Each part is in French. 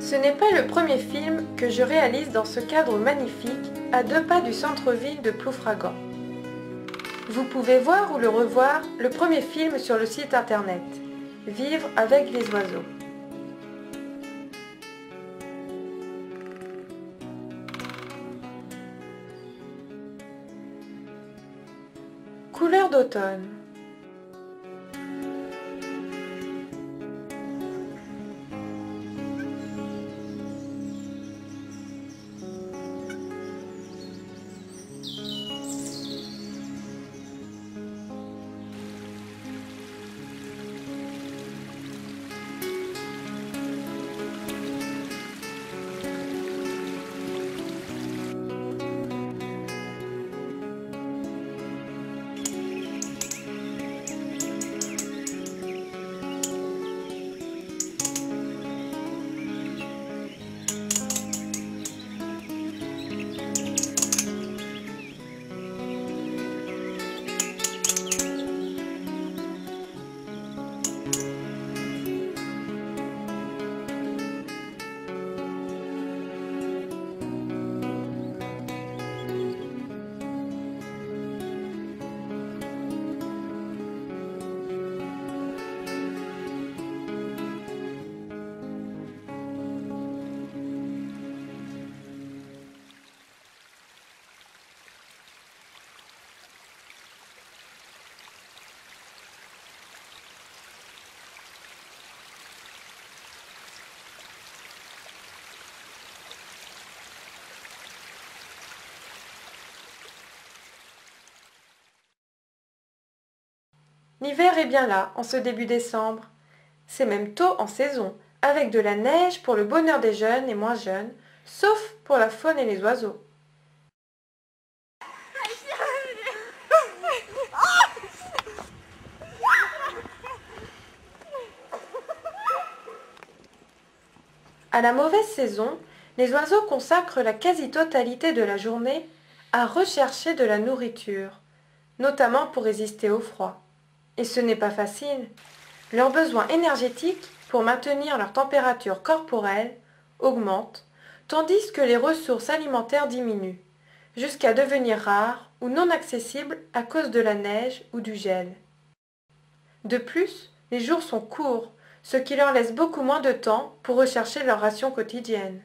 Ce n'est pas le premier film que je réalise dans ce cadre magnifique, à 2 pas du centre-ville de Ploufragan. Vous pouvez voir ou le revoir le premier film sur le site internet « Vivre avec les oiseaux ». Couleur d'automne. L'hiver est bien là, en ce début décembre. C'est même tôt en saison, avec de la neige pour le bonheur des jeunes et moins jeunes, sauf pour la faune et les oiseaux. À la mauvaise saison, les oiseaux consacrent la quasi-totalité de la journée à rechercher de la nourriture, notamment pour résister au froid. Et ce n'est pas facile. Leurs besoins énergétiques pour maintenir leur température corporelle augmentent, tandis que les ressources alimentaires diminuent, jusqu'à devenir rares ou non accessibles à cause de la neige ou du gel. De plus, les jours sont courts, ce qui leur laisse beaucoup moins de temps pour rechercher leur ration quotidienne.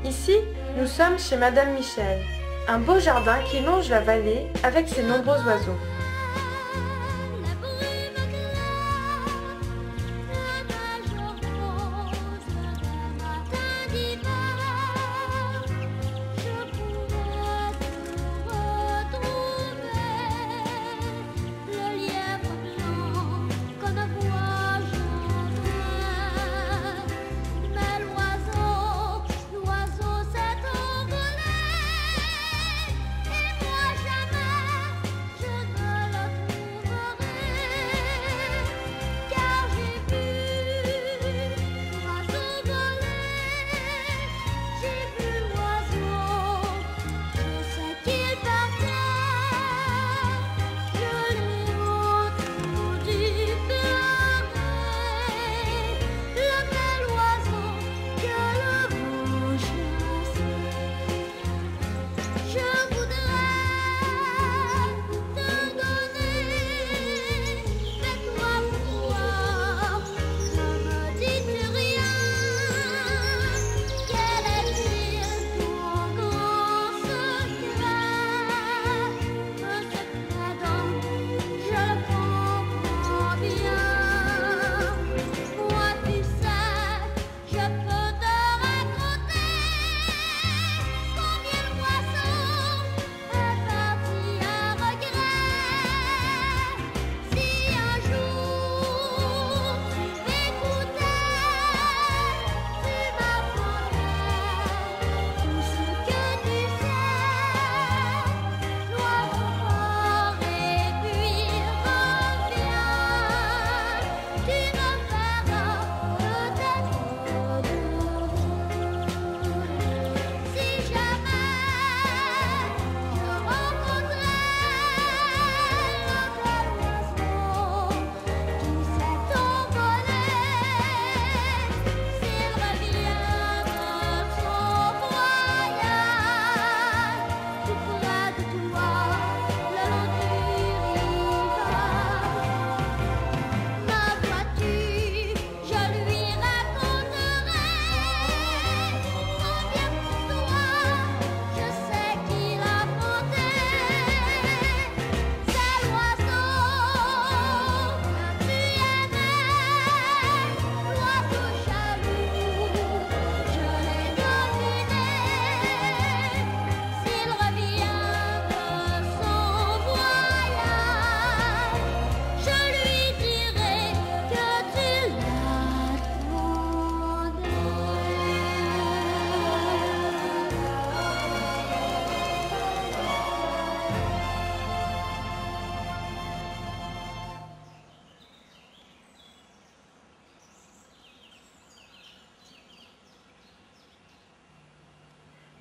Ici, nous sommes chez Madame Michel, un beau jardin qui longe la vallée avec ses nombreux oiseaux.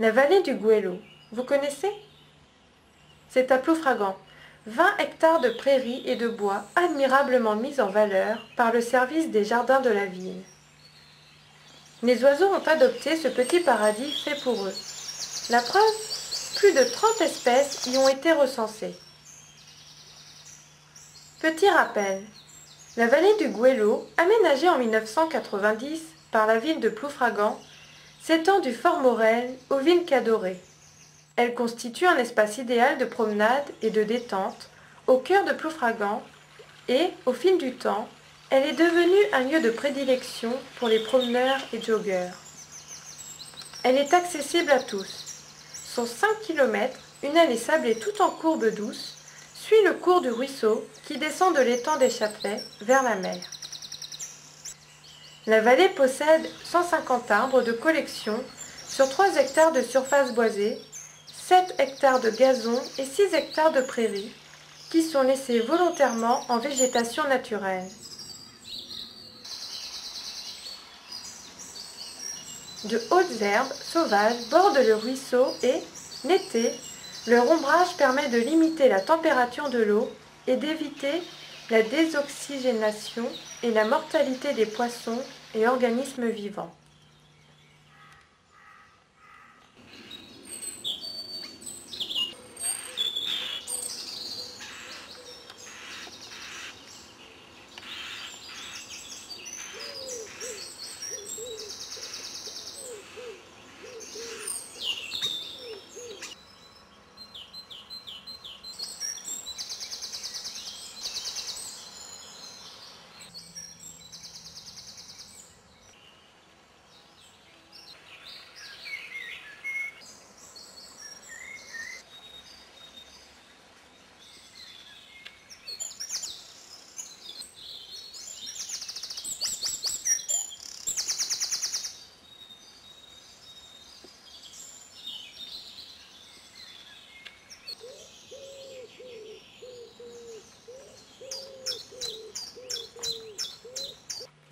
La vallée du Goëlo, vous connaissez? C'est à Ploufragan, 20 hectares de prairies et de bois admirablement mis en valeur par le service des jardins de la ville. Les oiseaux ont adopté ce petit paradis fait pour eux. La preuve, plus de 30 espèces y ont été recensées. Petit rappel, la vallée du Goëlo, aménagée en 1990 par la ville de Ploufragan, s'étend du Fort Morel aux Villes Cadorées. Elle constitue un espace idéal de promenade et de détente au cœur de Ploufragan et, au fil du temps, elle est devenue un lieu de prédilection pour les promeneurs et joggeurs. Elle est accessible à tous. Sur 5 km, une allée sablée tout en courbe douce suit le cours du ruisseau qui descend de l'étang des Châtelets vers la mer. La vallée possède 150 arbres de collection sur 3 hectares de surface boisée, 7 hectares de gazon et 6 hectares de prairies qui sont laissés volontairement en végétation naturelle. De hautes herbes sauvages bordent le ruisseau et, l'été, leur ombrage permet de limiter la température de l'eau et d'éviter la désoxygénation et la mortalité des poissons et organismes vivants.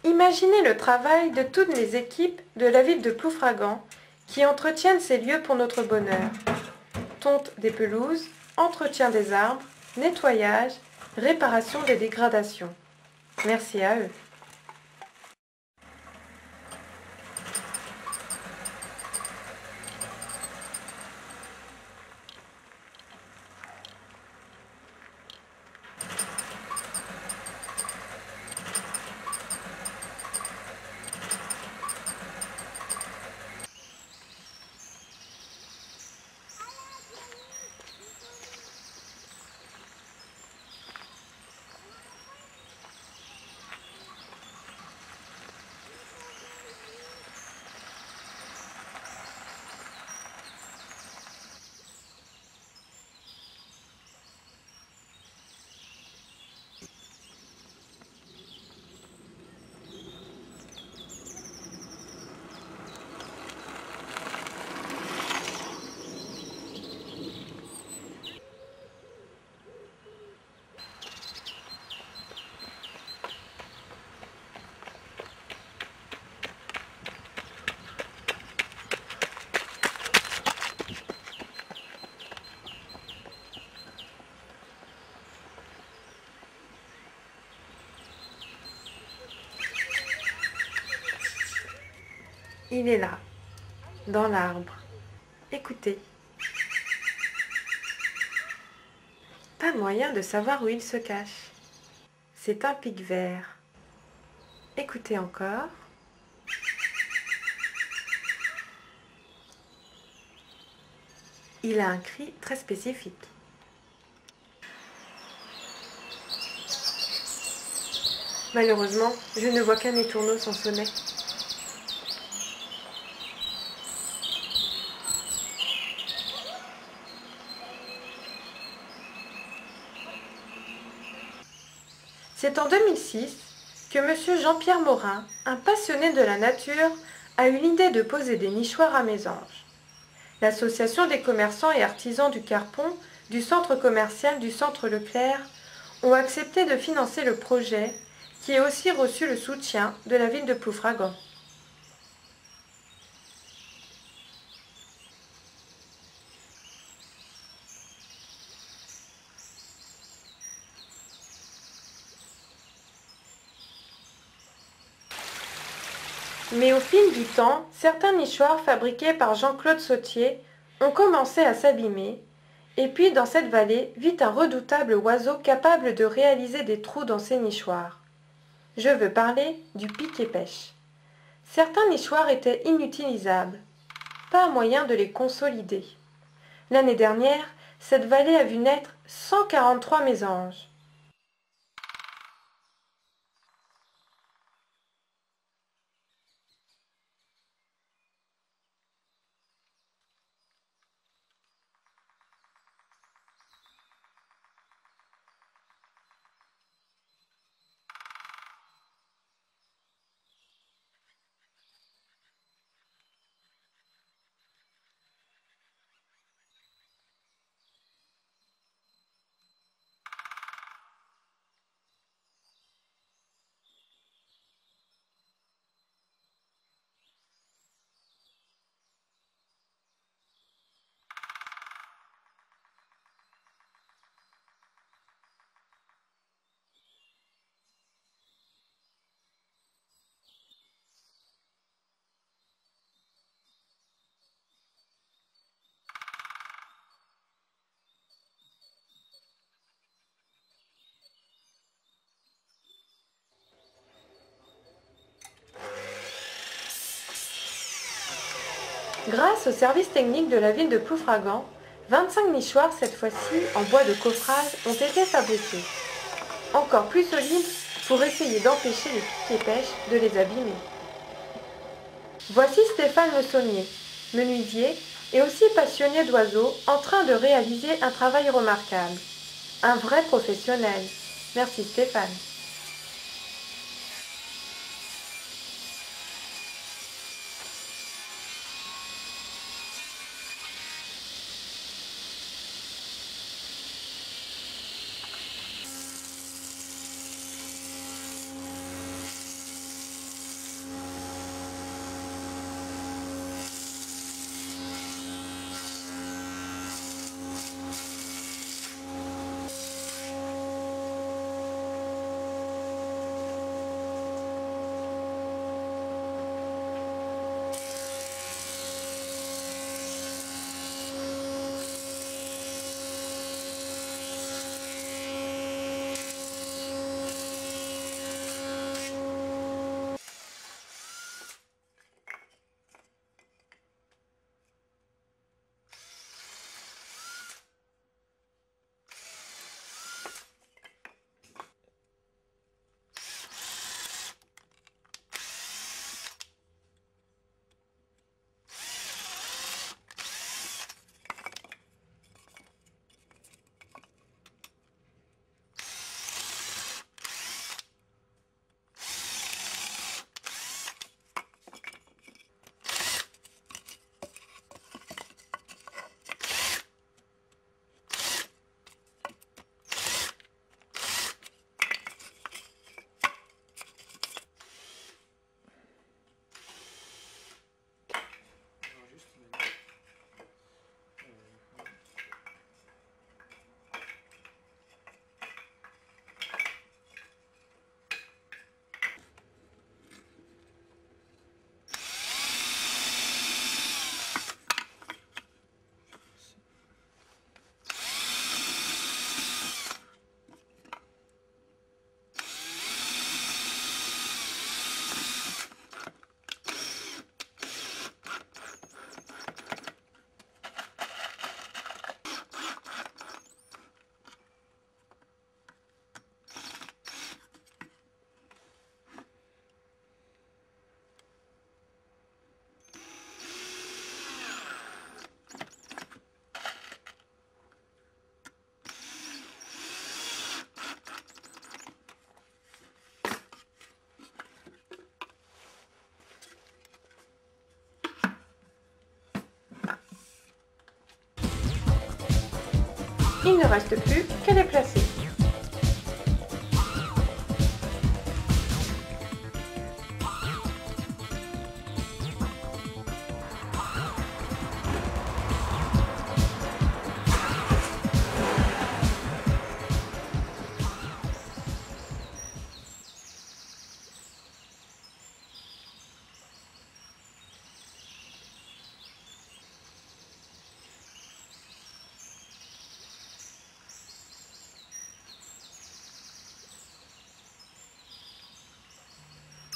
Imaginez le travail de toutes les équipes de la ville de Ploufragan qui entretiennent ces lieux pour notre bonheur. Tonte des pelouses, entretien des arbres, nettoyage, réparation des dégradations. Merci à eux. Il est là, dans l'arbre. Écoutez. Pas moyen de savoir où il se cache. C'est un pic vert. Écoutez encore. Il a un cri très spécifique. Malheureusement, je ne vois qu'un étourneau sans sonnet. C'est en 2006 que M. Jean-Pierre Morin, un passionné de la nature, a eu l'idée de poser des nichoirs à Mésange. L'association des commerçants et artisans du Carpon, du centre commercial du Centre Leclerc, ont accepté de financer le projet, qui a aussi reçu le soutien de la ville de Ploufragan. Mais au fil du temps, certains nichoirs fabriqués par Jean-Claude Sautier ont commencé à s'abîmer, et puis dans cette vallée vit un redoutable oiseau capable de réaliser des trous dans ses nichoirs. Je veux parler du pic-et-pêche. Certains nichoirs étaient inutilisables, pas moyen de les consolider. L'année dernière, cette vallée a vu naître 143 mésanges. Grâce au service technique de la ville de Ploufragan, 25 nichoirs, cette fois-ci en bois de coffrage, ont été fabriqués. Encore plus solides pour essayer d'empêcher les pics-et-pêches de les abîmer. Voici Stéphane Le Saunier, menuisier et aussi passionné d'oiseaux, en train de réaliser un travail remarquable. Un vrai professionnel. Merci Stéphane. Il ne reste plus qu'à les placer.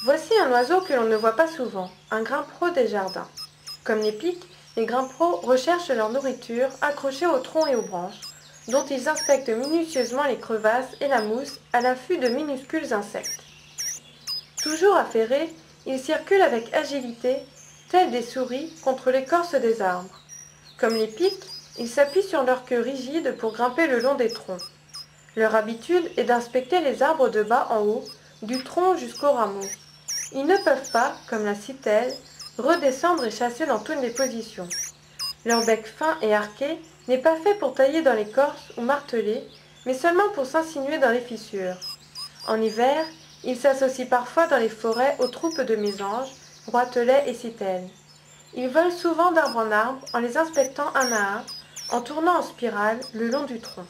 Voici un oiseau que l'on ne voit pas souvent, un grimpereau des jardins. Comme les pics, les grimpereaux recherchent leur nourriture accrochée aux troncs et aux branches, dont ils inspectent minutieusement les crevasses et la mousse à l'affût de minuscules insectes. Toujours affairés, ils circulent avec agilité, tels des souris contre l'écorce des arbres. Comme les pics, ils s'appuient sur leur queue rigide pour grimper le long des troncs. Leur habitude est d'inspecter les arbres de bas en haut, du tronc jusqu'aux rameaux. Ils ne peuvent pas, comme la citelle, redescendre et chasser dans toutes les positions. Leur bec fin et arqué n'est pas fait pour tailler dans l'écorce ou marteler, mais seulement pour s'insinuer dans les fissures. En hiver, ils s'associent parfois dans les forêts aux troupes de mésanges, roitelets et citelles. Ils volent souvent d'arbre en arbre en les inspectant un à un, en tournant en spirale le long du tronc.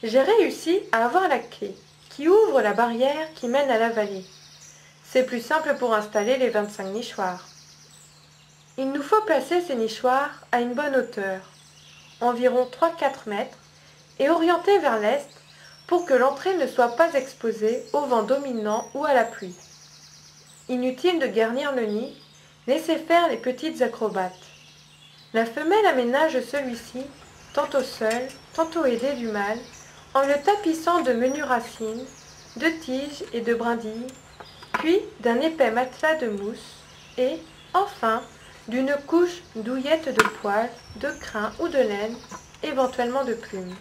J'ai réussi à avoir la clé qui ouvre la barrière qui mène à la vallée. C'est plus simple pour installer les 25 nichoirs. Il nous faut placer ces nichoirs à une bonne hauteur, environ 3-4 mètres, et orienter vers l'est pour que l'entrée ne soit pas exposée au vent dominant ou à la pluie. Inutile de garnir le nid, laissez faire les petites acrobates. La femelle aménage celui-ci, tantôt seule, tantôt aidée du mâle, en le tapissant de menues racines, de tiges et de brindilles, puis d'un épais matelas de mousse, et, enfin, d'une couche douillette de poils, de crin ou de laine, éventuellement de plumes.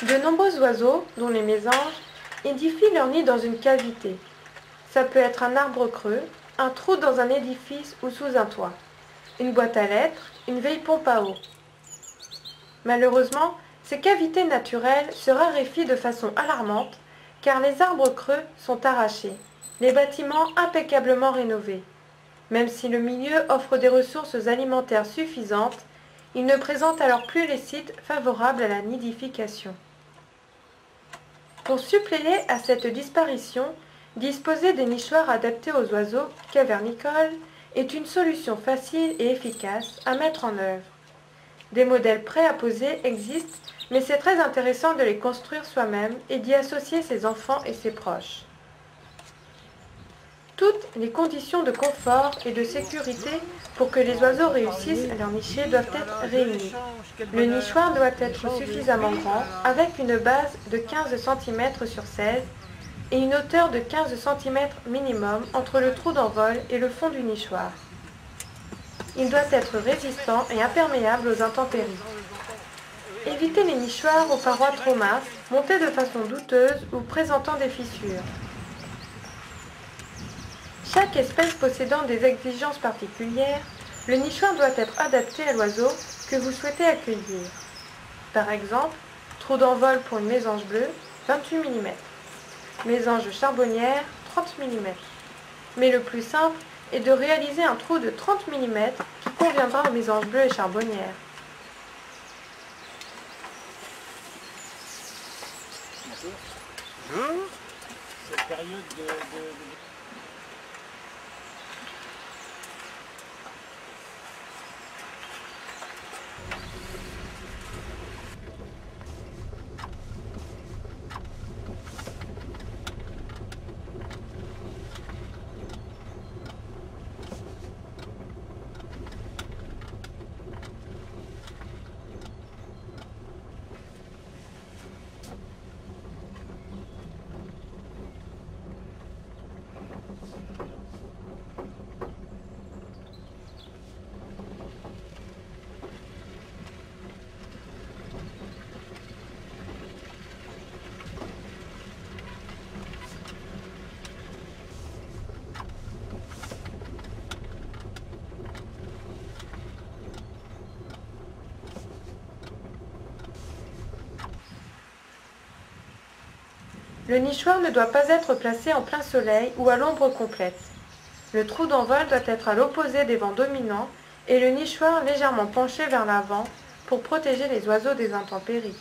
De nombreux oiseaux, dont les mésanges, édifient leur nid dans une cavité. Ça peut être un arbre creux, un trou dans un édifice ou sous un toit, une boîte à lettres, une vieille pompe à eau. Malheureusement, ces cavités naturelles se raréfient de façon alarmante car les arbres creux sont arrachés, les bâtiments impeccablement rénovés. Même si le milieu offre des ressources alimentaires suffisantes, il ne présente alors plus les sites favorables à la nidification. Pour suppléer à cette disparition, disposer des nichoirs adaptés aux oiseaux cavernicoles est une solution facile et efficace à mettre en œuvre. Des modèles prêts à poser existent, mais c'est très intéressant de les construire soi-même et d'y associer ses enfants et ses proches. Toutes les conditions de confort et de sécurité pour que les oiseaux réussissent à leur nicher doivent être réunies. Le nichoir doit être suffisamment grand, avec une base de 15 cm sur 16 et une hauteur de 15 cm minimum entre le trou d'envol et le fond du nichoir. Il doit être résistant et imperméable aux intempéries. Évitez les nichoirs aux parois trop minces, montés de façon douteuse ou présentant des fissures. Chaque espèce possédant des exigences particulières, le nichoir doit être adapté à l'oiseau que vous souhaitez accueillir. Par exemple, trou d'envol pour une mésange bleue, 28 mm. Mésange charbonnière, 30 mm. Mais le plus simple est de réaliser un trou de 30 mm qui conviendra aux mésanges bleues et charbonnières. Cette période de... Le nichoir ne doit pas être placé en plein soleil ou à l'ombre complète. Le trou d'envol doit être à l'opposé des vents dominants et le nichoir légèrement penché vers l'avant pour protéger les oiseaux des intempéries.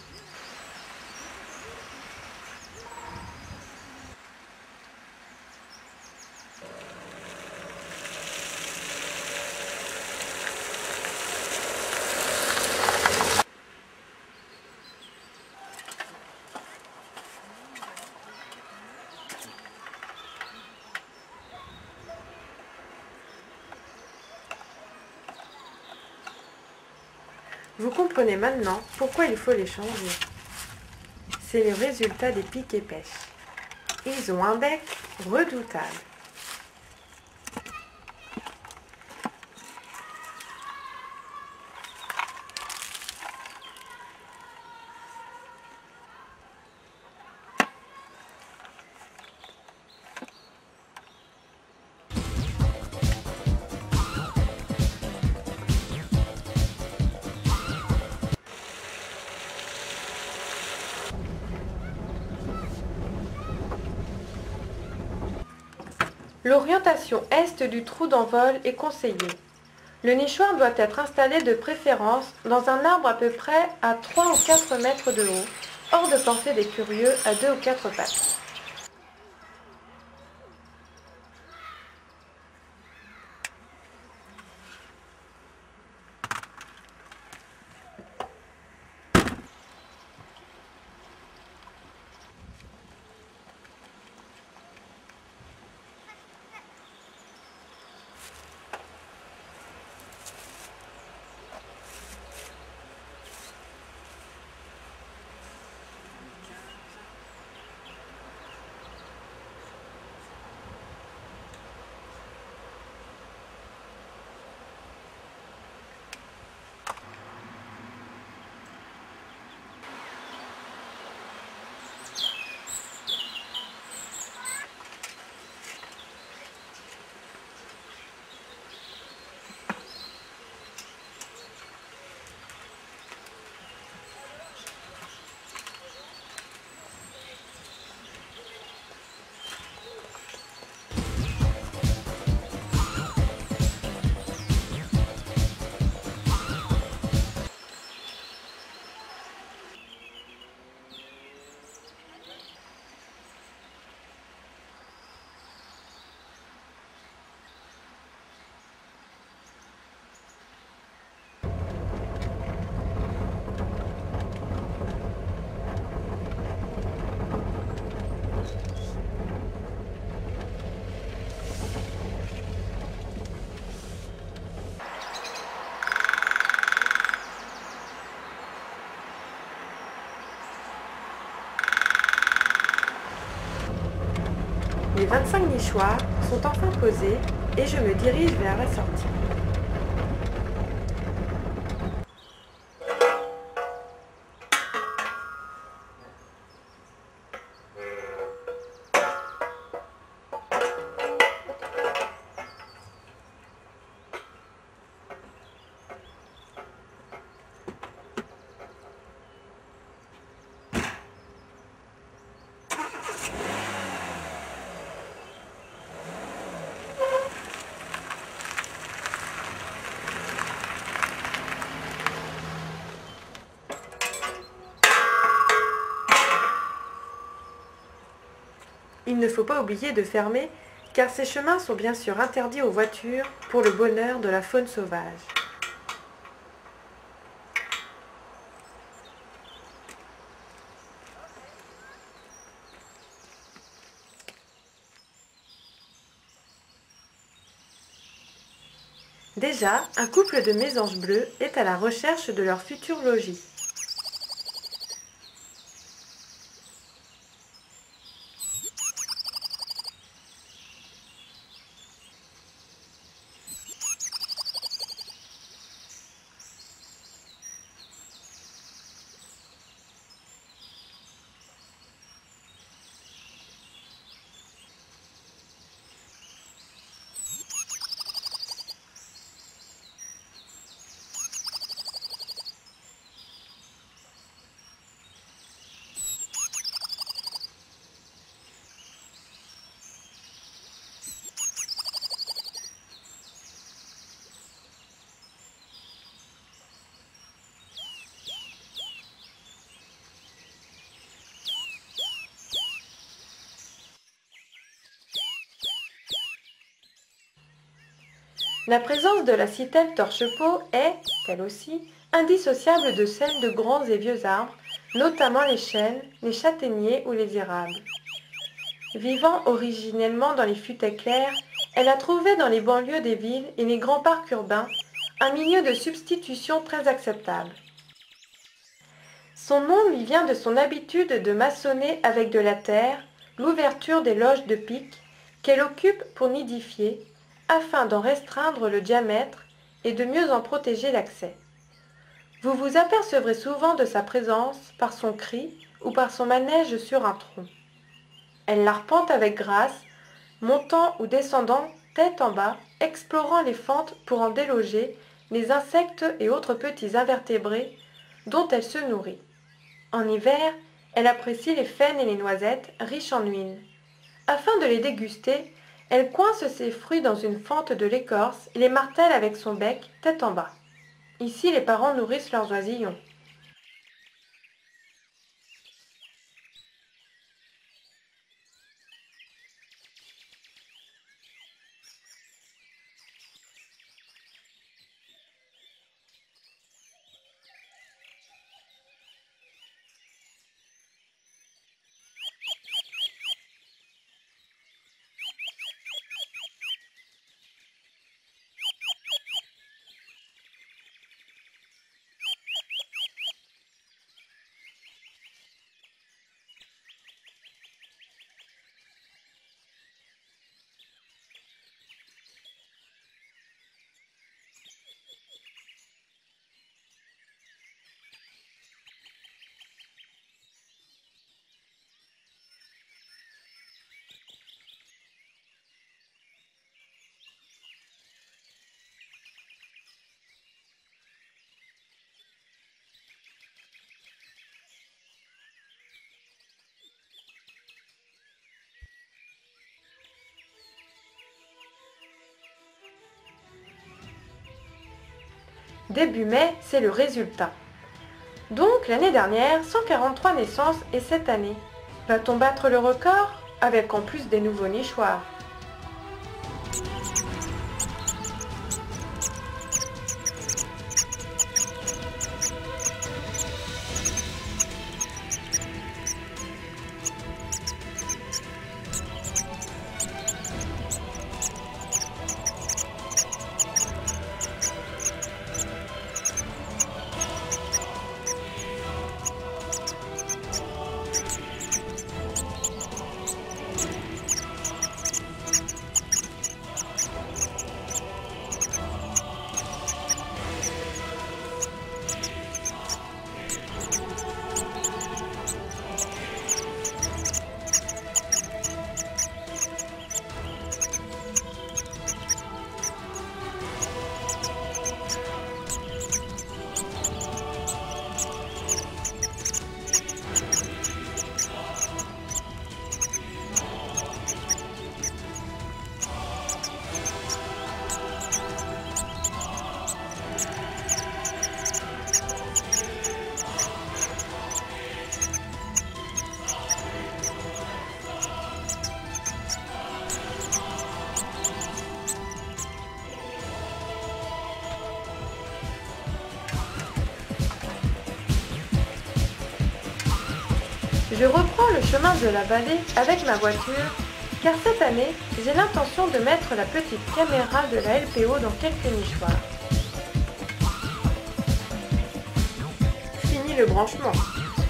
Vous comprenez maintenant pourquoi il faut les changer. C'est le résultat des pics et pêches. Ils ont un bec redoutable. L'orientation est du trou d'envol est conseillée. Le nichoir doit être installé de préférence dans un arbre à peu près à 3 ou 4 mètres de haut, hors de portée des curieux à 2 ou 4 pattes. 25 nichoirs sont enfin posés et je me dirige vers la sortie. Il ne faut pas oublier de fermer, car ces chemins sont bien sûr interdits aux voitures pour le bonheur de la faune sauvage. Déjà, un couple de mésanges bleus est à la recherche de leur futur logis. La présence de la citelle torche-peau est, elle aussi, indissociable de celle de grands et vieux arbres, notamment les chênes, les châtaigniers ou les érables. Vivant originellement dans les futaies claires, elle a trouvé dans les banlieues des villes et les grands parcs urbains un milieu de substitution très acceptable. Son nom lui vient de son habitude de maçonner avec de la terre l'ouverture des loges de pic qu'elle occupe pour nidifier, afin d'en restreindre le diamètre et de mieux en protéger l'accès. Vous vous apercevrez souvent de sa présence par son cri ou par son manège sur un tronc. Elle l'arpente avec grâce, montant ou descendant tête en bas, explorant les fentes pour en déloger les insectes et autres petits invertébrés dont elle se nourrit. En hiver, elle apprécie les faînes et les noisettes riches en huile. Afin de les déguster, elle coince ses fruits dans une fente de l'écorce et les martèle avec son bec, tête en bas. Ici, les parents nourrissent leurs oisillons. Début mai, c'est le résultat. Donc l'année dernière, 143 naissances et cette année. Va-t-on battre le record avec en plus des nouveaux nichoirs? Je reprends le chemin de la vallée avec ma voiture, car cette année, j'ai l'intention de mettre la petite caméra de la LPO dans quelques nichoirs. Fini le branchement.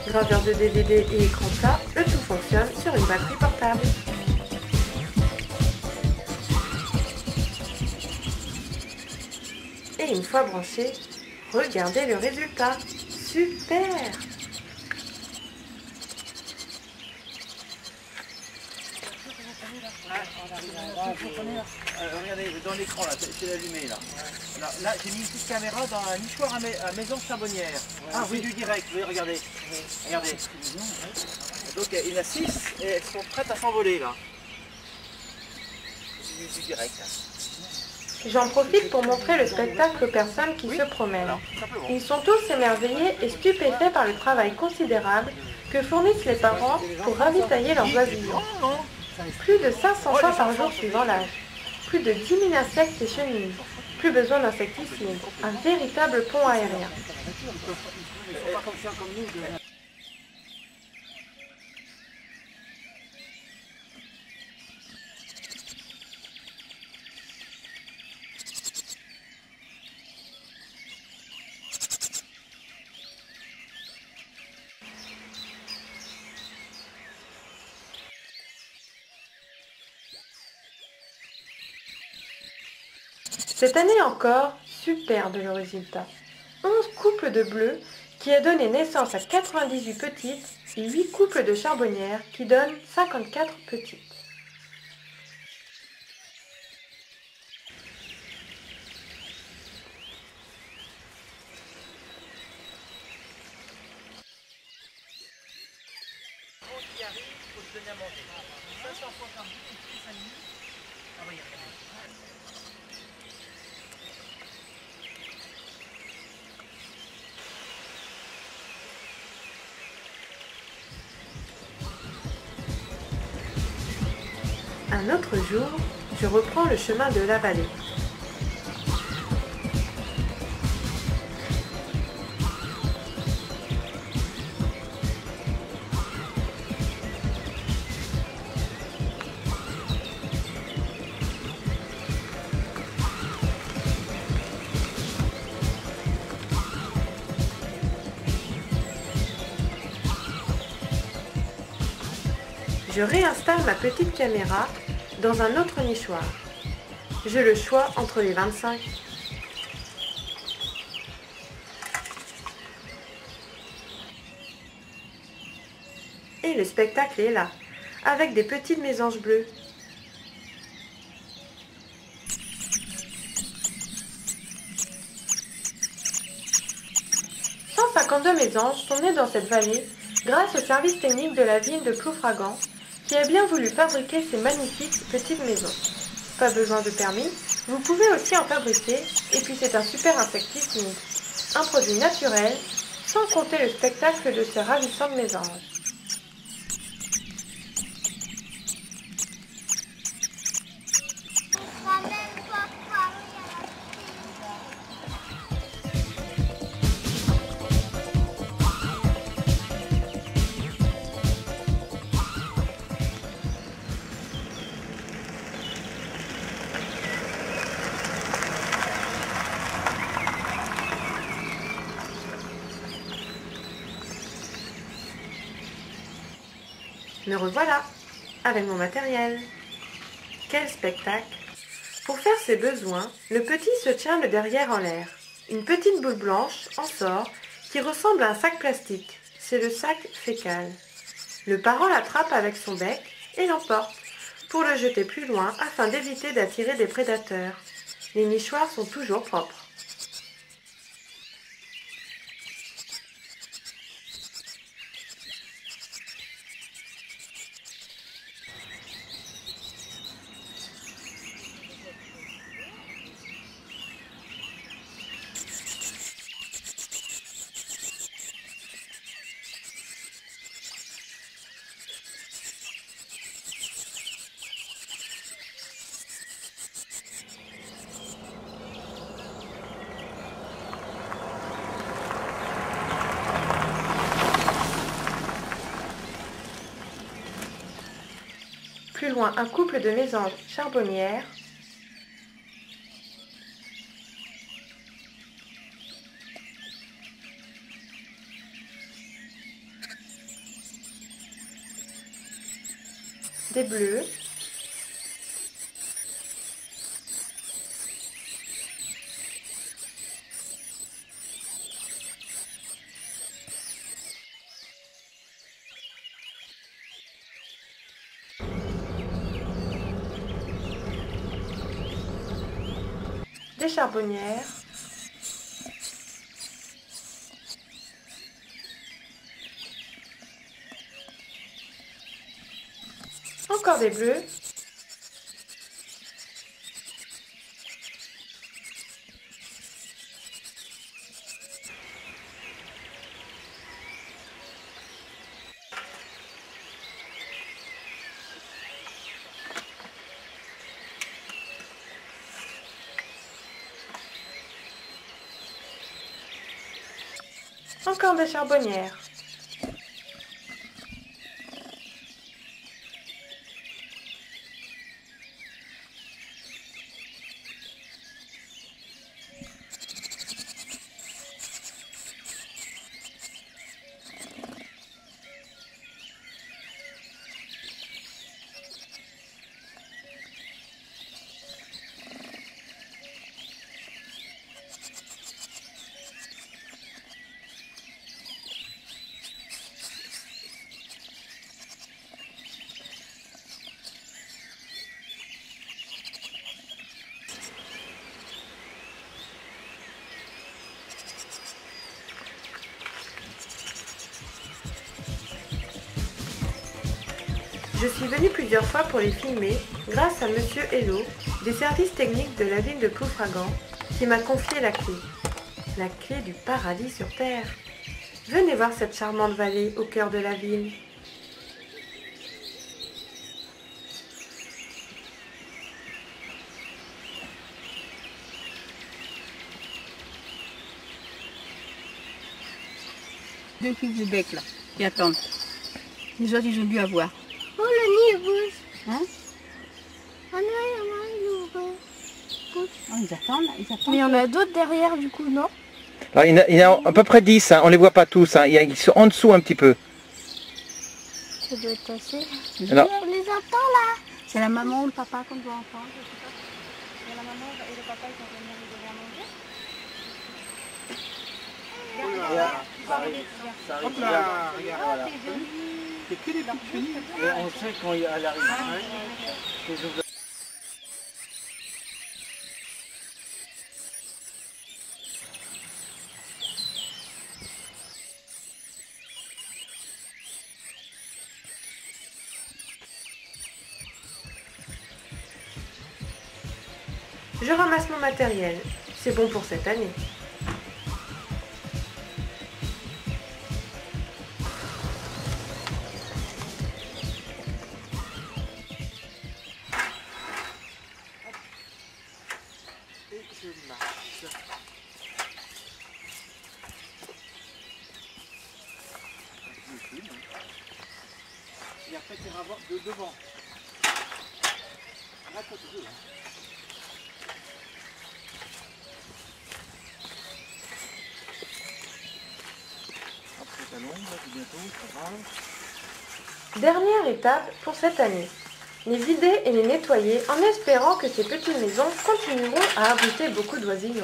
Graveur de DVD et écran plat, le tout fonctionne sur une batterie portable. Et une fois branché, regardez le résultat. Super! Regardez, dans l'écran, là, c'est allumé, là. Là, j'ai mis une petite caméra dans un nichoir à maison charbonnière. Ah oui, du direct, oui, regardez. Regardez. Donc, il y en a 6 et elles sont prêtes à s'envoler, là. C'est du direct. J'en profite pour montrer le spectacle aux personnes qui se promènent. Alors, Ils sont tous émerveillés et stupéfaits par le travail considérable que fournissent les parents pour ravitailler leurs oisillons. Plus de 500 fois par jour suivant l'âge. Plus de 10 000 insectes et chenilles. Plus besoin d'insecticides. Un véritable pont aérien. Cette année encore, superbe le résultat. 11 couples de bleus qui a donné naissance à 98 petites et 8 couples de charbonnières qui donnent 54 petites. Un autre jour, je reprends le chemin de la vallée. Je réinstalle ma petite caméra dans un autre nichoir. J'ai le choix entre les 25. Et le spectacle est là, avec des petites mésanges bleues. « 152 mésanges sont nés dans cette vallée grâce au service technique de la ville de Ploufragan qui a bien voulu fabriquer ces magnifiques petites maisons. Pas besoin de permis, vous pouvez aussi en fabriquer et puis c'est un super insecticide. Un produit naturel, sans compter le spectacle de ces ravissantes mésanges. Me revoilà, avec mon matériel. Quel spectacle! Pour faire ses besoins, le petit se tient le derrière en l'air. Une petite boule blanche en sort qui ressemble à un sac plastique. C'est le sac fécal. Le parent l'attrape avec son bec et l'emporte pour le jeter plus loin afin d'éviter d'attirer des prédateurs. Les nichoirs sont toujours propres. rejoint un couple de mésanges charbonnières. Des bleus. Des charbonnières. Encore des bleus. Encore des charbonnières. Je suis venue plusieurs fois pour les filmer grâce à Monsieur Hello des services techniques de la ville de Ploufragan qui m'a confié la clé du paradis sur terre. Venez voir cette charmante vallée au cœur de la ville. Deux trucs de bec là, qui attendent. Les autres, ils ont dû avoir. Oh, le nid rouge. Hein? Ah non, il est rouge. Oh, ils attendent, ils attendent. Mais il y en a d'autres derrière, du coup, non? Alors, il y en a à peu près 10, hein. On ne les voit pas tous, hein. Ils sont en dessous un petit peu. Ça doit être assez. Alors- On les entend là. C'est la maman ou le papa qu'on doit entendre, je sais pas. Il y a la maman et le papa, ils sont venus nous donner à manger. Hop là, regarde, voilà. C'est que des petites chenilles. Et on sait quand elle arrive. Je ramasse mon matériel. C'est bon pour cette année. Et je marche. Et après, tu iras voir de devant. Là, toi, tu veux, hein. Après, ta longue, là, c'est bientôt, ça va. Dernière étape pour cette année. Les vider et les nettoyer en espérant que ces petites maisons continueront à abriter beaucoup d'oisillons.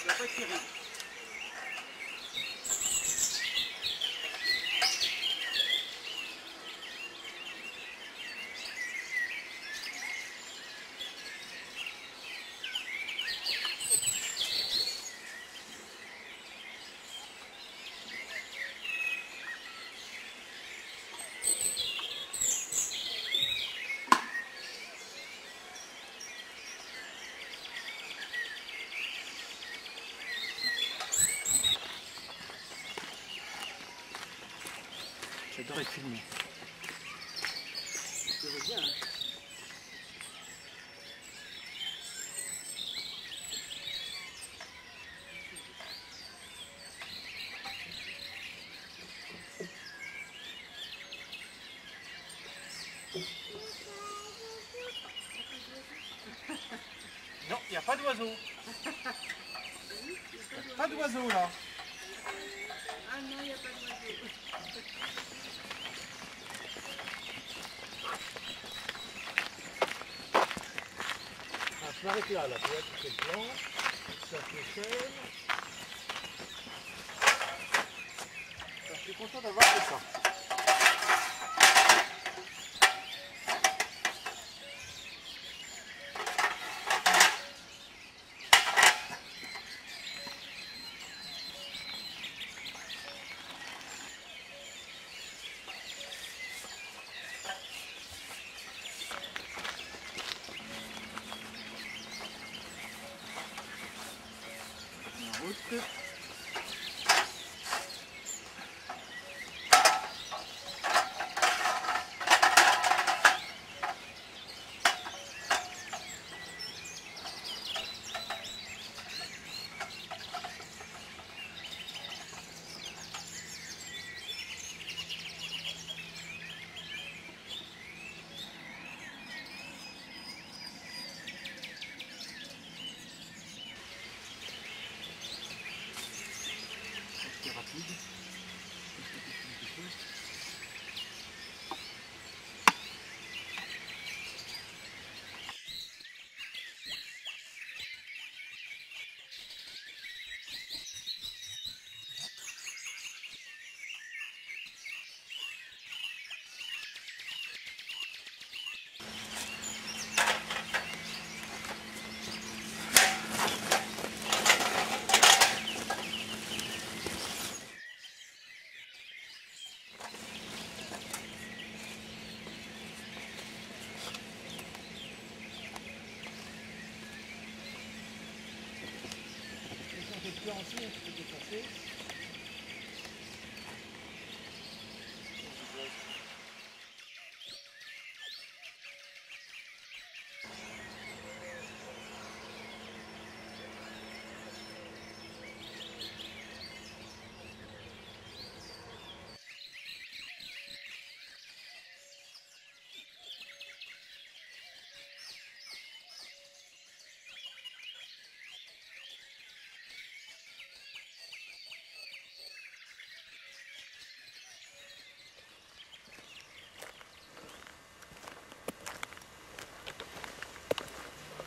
La pas tirée. J'aurais filmé. Je veux bien, hein. Non, il n'y a pas d'oiseau. Pas d'oiseau là. Ah non, il n'y a pas d'oiseau. Je m'arrête là, tu vois, tu fais le plan, ça s'échelle. Je suis content d'avoir fait ça. En route. C'est rapide.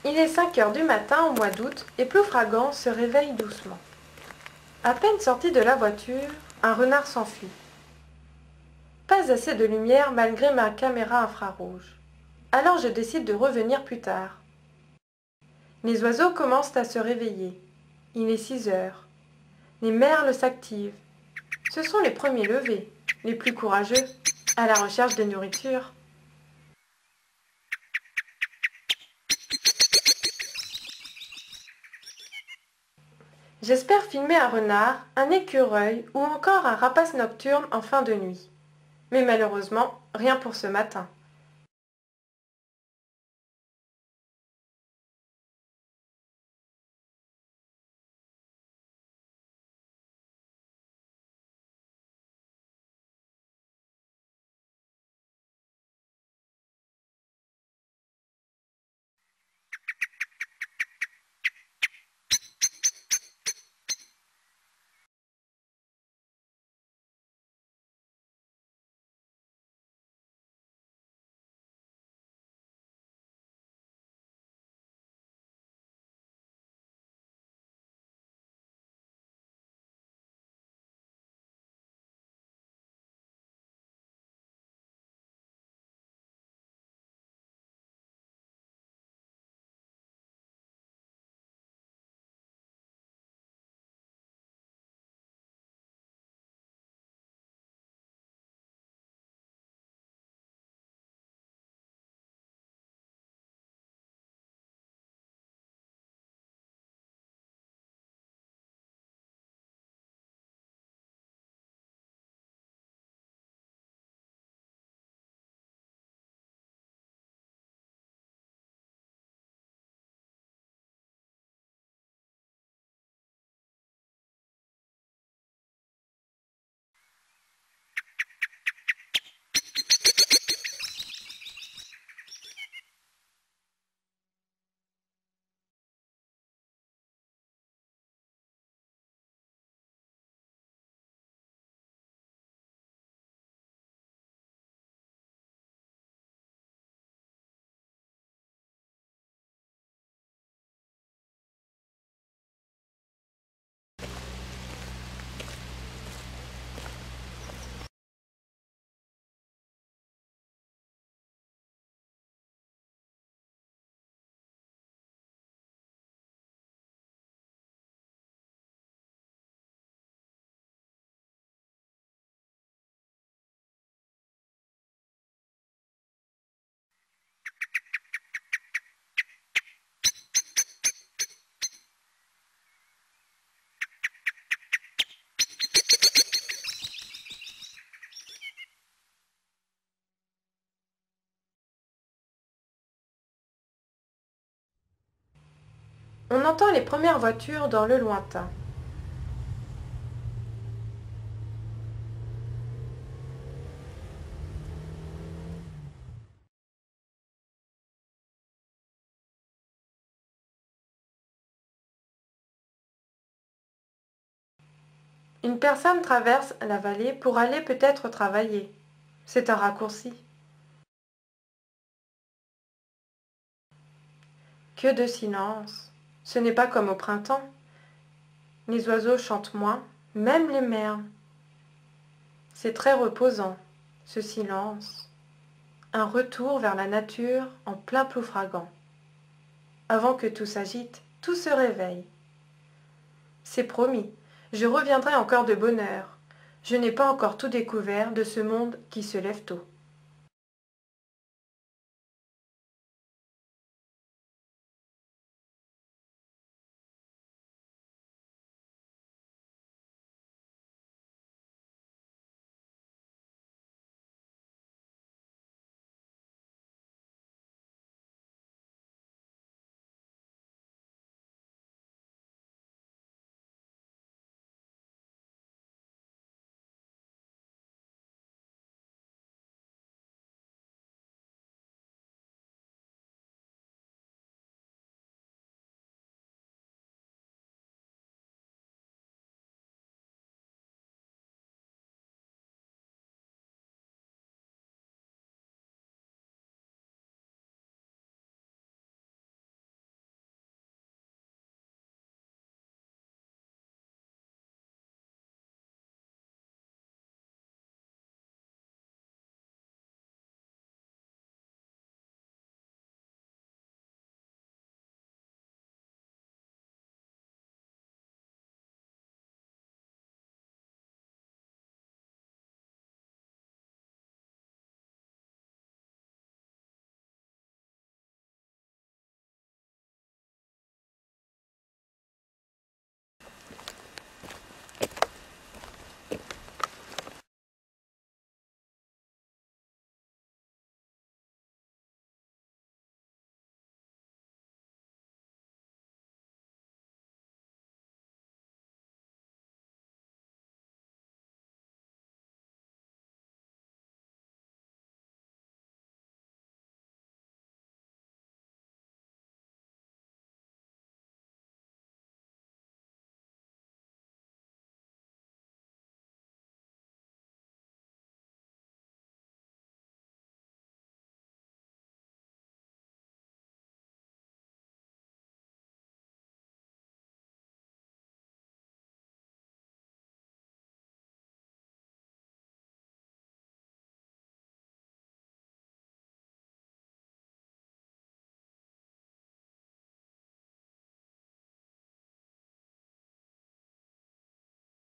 Il est 5 heures du matin au mois d'août et Ploufragan se réveille doucement. À peine sorti de la voiture, un renard s'enfuit. Pas assez de lumière malgré ma caméra infrarouge. Alors je décide de revenir plus tard. Les oiseaux commencent à se réveiller. Il est 6 heures. Les merles s'activent. Ce sont les premiers levés, les plus courageux, à la recherche de nourriture. J'espère filmer un renard, un écureuil ou encore un rapace nocturne en fin de nuit. Mais malheureusement, rien pour ce matin. On entend les premières voitures dans le lointain. Une personne traverse la vallée pour aller peut-être travailler. C'est un raccourci. Que de silence. Ce n'est pas comme au printemps. Les oiseaux chantent moins, même les merles. C'est très reposant, ce silence. Un retour vers la nature en plein ploufragan. Avant que tout s'agite, tout se réveille. C'est promis, je reviendrai encore de bonne heure. Je n'ai pas encore tout découvert de ce monde qui se lève tôt.